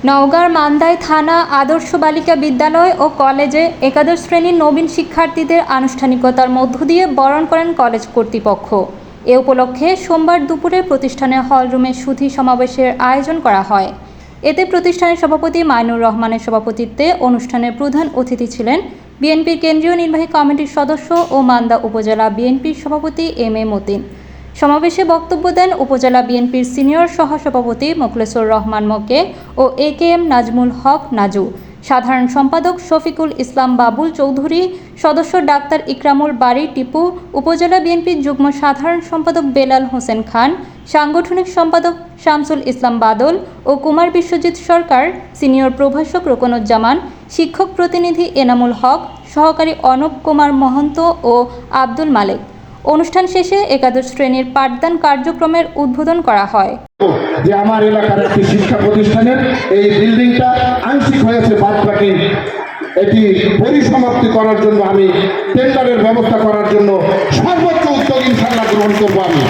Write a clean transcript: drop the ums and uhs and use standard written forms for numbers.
নওগাঁর মান্দায় থানা আদর্শ বালিকা বিদ্যালয় ও কলেজে একাদশ শ্রেণীর নবীন শিক্ষার্থীদের আনুষ্ঠানিকতার মধ্য দিয়ে বরণ করেন কলেজ কর্তৃপক্ষ। এ উপলক্ষে সোমবার দুপুরে প্রতিষ্ঠানের হলরুমে সুধী সমাবেশের আয়োজন করা হয়। এতে প্রতিষ্ঠানের সভাপতি মাইনুর রহমানের সভাপতিত্বে অনুষ্ঠানের প্রধান অতিথি ছিলেন বিএনপির কেন্দ্রীয় নির্বাহী কমিটির সদস্য ও মান্দা উপজেলা বিএনপির সভাপতি এম এ মতিন। সমাবেশে বক্তব্য দেন উপজেলা বিএনপির সিনিয়র সহসভাপতি মোখলেছুর রহমান মকে ও একেএম নাজমুল হক নাজু, সাধারণ সম্পাদক শফিকুল ইসলাম বাবুল চৌধুরী, সদস্য ডাক্তার ইকরামুল বারী টিপু, উপজেলা বিএনপির যুগ্ম সাধারণ সম্পাদক বেলাল হোসেন খান, সাংগঠনিক সম্পাদক শামসুল ইসলাম বাদল ও কুমার বিশ্বজিৎ সরকার, সিনিয়র প্রভাষক রোকনুজ্জামান, শিক্ষক প্রতিনিধি এনামুল হক, সহকারী অনূপ কুমার মহন্ত ও আব্দুল মালেক। অনুষ্ঠান শেষে একাদশ শ্রেণীর পাঠদান কার্যক্রমের উদ্বোধন করা হয়। যে আমার এলাকার একটি শিক্ষা প্রতিষ্ঠানের এই বিল্ডিংটা আংশিক হয়েছে, বাদ বাকি এটি পরিসমাপ্তি করার জন্য আমি টেন্ডারের ব্যবস্থা করার জন্য সর্বোচ্চ উদ্যোগ ইনশাআল্লাহ গ্রহণ করবো আমি।